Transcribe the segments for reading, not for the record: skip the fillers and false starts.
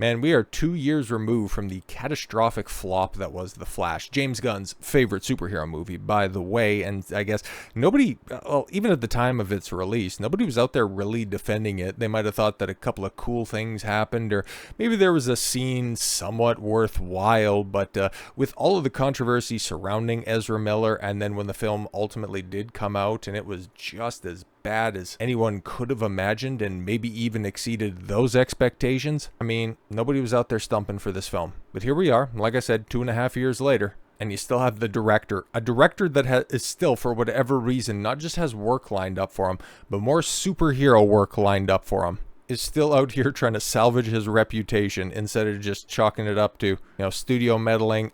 Man, we are 2 years removed from the catastrophic flop that was The Flash, James Gunn's favorite superhero movie, by the way, and I guess nobody, well, even at the time of its release, nobody was out there really defending it. They might have thought that a couple of cool things happened, or maybe there was a scene somewhat worthwhile, but with all of the controversy surrounding Ezra Miller, and then when the film ultimately did come out, and it was just as bad as anyone could have imagined and maybe even exceeded those expectations. I mean, nobody was out there stumping for this film. But here we are, like I said, 2.5 years later, and you still have the director. A director that is still, for whatever reason, not just has work lined up for him, but more superhero work lined up for him. Is still out here trying to salvage his reputation instead of just chalking it up to, studio meddling,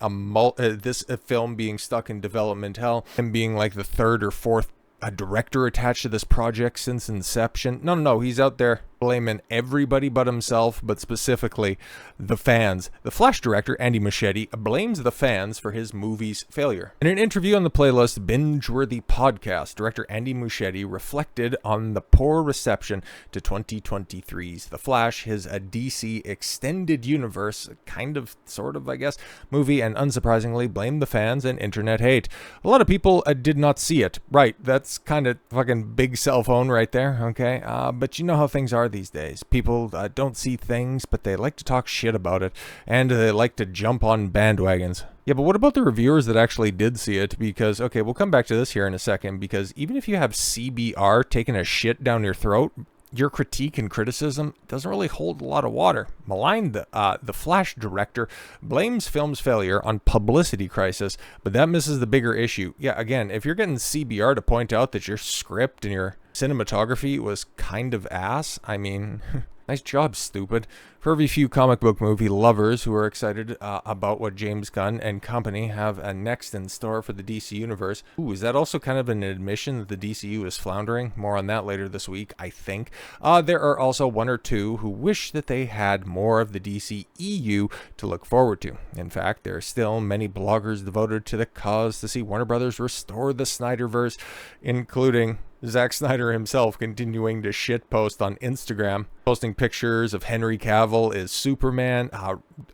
this film being stuck in development hell, and being like the third or fourth a director attached to this project since inception. No, he's out there blaming everybody but himself, but specifically the fans. The Flash director, Andy Muschietti, blames the fans for his movie's failure. In an interview on the playlist Binge-Worthy Podcast, director Andy Muschietti reflected on the poor reception to 2023's The Flash, his DC extended universe, sort of, I guess, movie, and unsurprisingly blamed the fans and internet hate. A lot of people did not see it. Right, that's kind of fucking big cell phone right there, okay? But you know how things are these days. People don't see things, but they like to talk shit about it, and they like to jump on bandwagons. Yeah, but what about the reviewers that actually did see it? Because, okay, we'll come back to this here in a second, because even if you have CBR taking a shit down your throat, your critique and criticism doesn't really hold a lot of water. Maligned, the Flash director blames film's failure on publicity crisis, but that misses the bigger issue. Yeah, again, if you're getting CBR to point out that your script and your cinematography was kind of ass, I mean, nice job, stupid. For every few comic book movie lovers who are excited about what James Gunn and company have next in store for the DC universe. Ooh, is that also kind of an admission that the DCU is floundering? More on that later this week, I think. There are also one or two who wish that they had more of the DCEU to look forward to. In fact, there are still many bloggers devoted to the cause to see Warner Brothers restore the Snyderverse, including Zack Snyder himself continuing to shitpost on Instagram, posting pictures of Henry Cavill as Superman.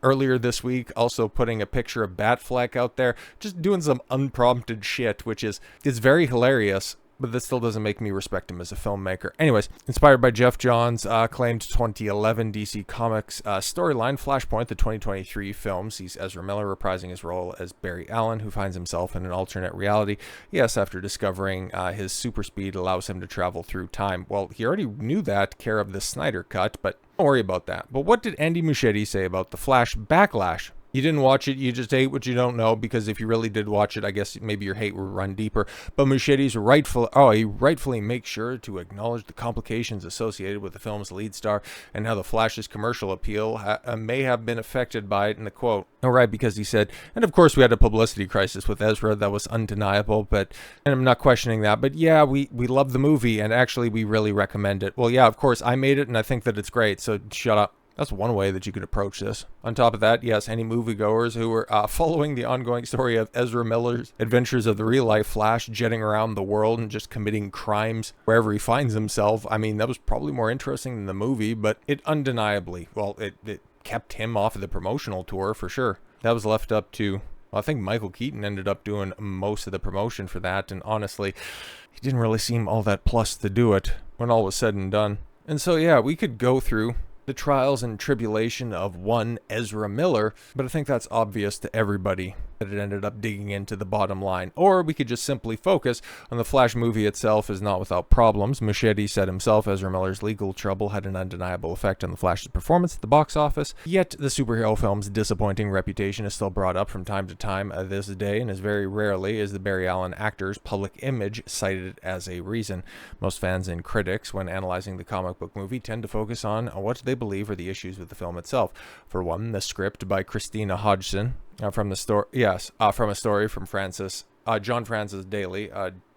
Earlier this week, also putting a picture of Batfleck out there, just doing some unprompted shit, which is very hilarious. But this still doesn't make me respect him as a filmmaker. Anyways, inspired by Jeff Johns' acclaimed 2011 DC Comics storyline, Flashpoint, the 2023 film, sees Ezra Miller reprising his role as Barry Allen, who finds himself in an alternate reality. Yes, after discovering his super speed allows him to travel through time. Well, he already knew that, care of the Snyder Cut, but don't worry about that. But what did Andy Muschietti say about the Flash backlash? You didn't watch it, you just hate what you don't know, because if you really did watch it, I guess maybe your hate would run deeper. But Muschietti's he rightfully makes sure to acknowledge the complications associated with the film's lead star and how the Flash's commercial appeal may have been affected by it in the quote. Alright, because he said, and of course we had a publicity crisis with Ezra that was undeniable, and I'm not questioning that, but yeah, we love the movie, and actually we really recommend it. Well, yeah, of course, I made it, and I think that it's great, so shut up. That's one way that you could approach this. On top of that, yes, any moviegoers who were following the ongoing story of Ezra Miller's adventures of the real-life Flash jetting around the world and just committing crimes wherever he finds himself, I mean, that was probably more interesting than the movie, but it undeniably, it kept him off of the promotional tour for sure. That was left up to, well, I think Michael Keaton ended up doing most of the promotion for that, and honestly, he didn't really seem all that plus to do it when all was said and done. And so, yeah, we could go through the trials and tribulation of one Ezra Miller, but I think that's obvious to everybody that it ended up digging into the bottom line. Or we could just simply focus on the Flash movie itself is not without problems. Muschietti said himself Ezra Miller's legal trouble had an undeniable effect on the Flash's performance at the box office, yet the superhero film's disappointing reputation is still brought up from time to time this day, and as very rarely is the Barry Allen actor's public image cited as a reason. Most fans and critics, when analyzing the comic book movie, tend to focus on what they believe are the issues with the film itself. For one, the script by Christina Hodgson, from a story from John Francis Daly.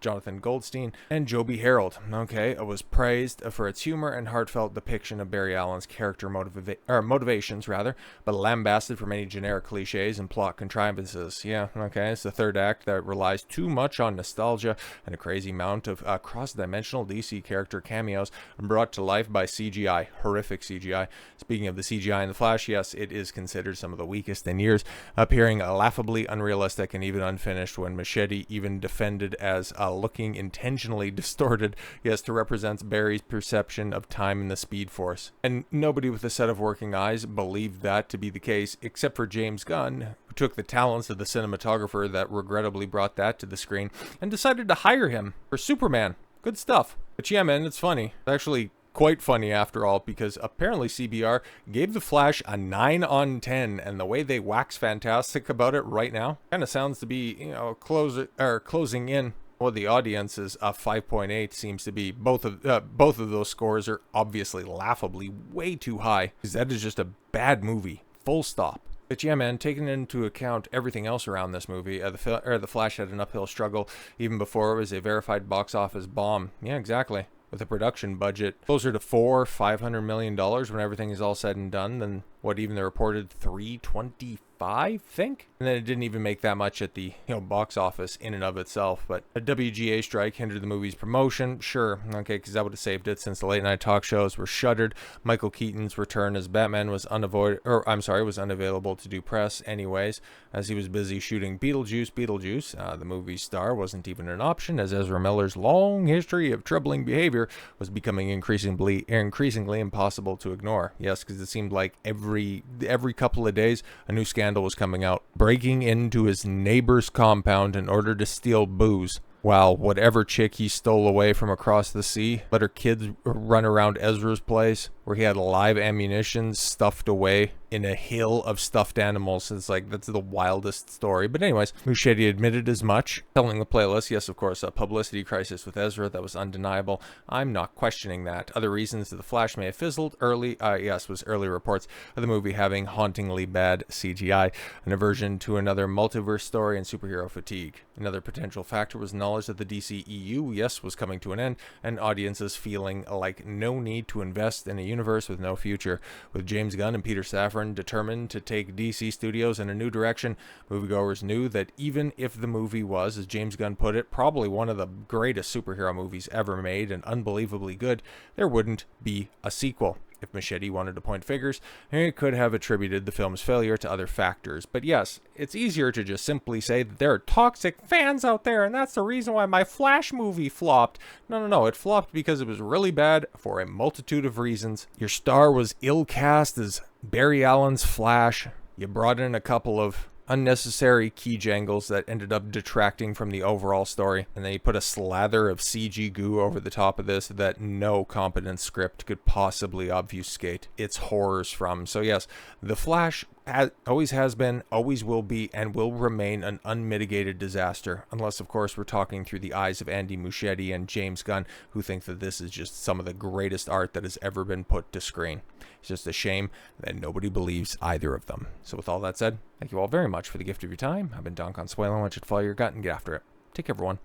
Jonathan Goldstein, and Joby Harold. Okay, it was praised for its humor and heartfelt depiction of Barry Allen's character motivations, but lambasted for many generic cliches and plot contrivances. Yeah, okay, it's the third act that relies too much on nostalgia and a crazy amount of cross-dimensional DC character cameos brought to life by CGI. Horrific CGI. Speaking of the CGI in The Flash, yes, it is considered some of the weakest in years, appearing laughably unrealistic and even unfinished, when Muschietti even defended as looking intentionally distorted, yes, to represent Barry's perception of time in the Speed Force. And nobody with a set of working eyes believed that to be the case, except for James Gunn, who took the talents of the cinematographer that regrettably brought that to the screen and decided to hire him for Superman. Good stuff. But yeah, man, it's funny. It's actually quite funny after all, because apparently CBR gave The Flash a 9 on 10, and the way they wax fantastic about it right now kind of sounds to be, closing in. Well, the audience is 5.8 seems to be. Both of those scores are obviously laughably way too high, because that is just a bad movie, full stop. But yeah, man, taking into account everything else around this movie, the Flash had an uphill struggle even before it was a verified box office bomb. Yeah, exactly. With a production budget closer to $500 million when everything is all said and done, than what even the reported 325, think? And then it didn't even make that much at the box office in and of itself. But a WGA strike hindered the movie's promotion, sure, okay, because that would have saved it since the late night talk shows were shuttered. Michael Keaton's return as Batman was unavailable to do press anyways, as he was busy shooting Beetlejuice. The movie's star wasn't even an option, as Ezra Miller's long history of troubling behavior was becoming increasingly impossible to ignore. Yes, because it seemed like every couple of days a new scandal was coming out. Breaking into his neighbor's compound in order to steal booze, while whatever chick he stole away from across the sea let her kids run around Ezra's place, where he had live ammunition stuffed away in a hill of stuffed animals. It's like, that's the wildest story. But anyways, Muschietti admitted as much, telling the playlist, yes, of course, a publicity crisis with Ezra, that was undeniable. I'm not questioning that. Other reasons that The Flash may have fizzled early, was early reports of the movie having hauntingly bad CGI, an aversion to another multiverse story, and superhero fatigue. Another potential factor was knowledge that the DCEU, yes, was coming to an end, and audiences feeling like no need to invest in a universe with no future. With James Gunn and Peter Safran determined to take DC Studios in a new direction, moviegoers knew that even if the movie was, as James Gunn put it, probably one of the greatest superhero movies ever made and unbelievably good, there wouldn't be a sequel. If Muschietti wanted to point figures, he could have attributed the film's failure to other factors. But yes, it's easier to just simply say that there are toxic fans out there, and that's the reason why my Flash movie flopped. No, it flopped because it was really bad for a multitude of reasons. Your star was ill cast as Barry Allen's Flash. You brought in a couple of unnecessary key jangles that ended up detracting from the overall story, and then you put a slather of CG goo over the top of this that no competent script could possibly obfuscate its horrors from. So yes, The Flash always has been, always will be, and will remain an unmitigated disaster, unless of course we're talking through the eyes of Andy Muschietti and James Gunn, who think that this is just some of the greatest art that has ever been put to screen. It's just a shame that nobody believes either of them. So with all that said, thank you all very much for the gift of your time. I've been Don Consuelo. I want you to follow your gut and get after it. Take care, everyone.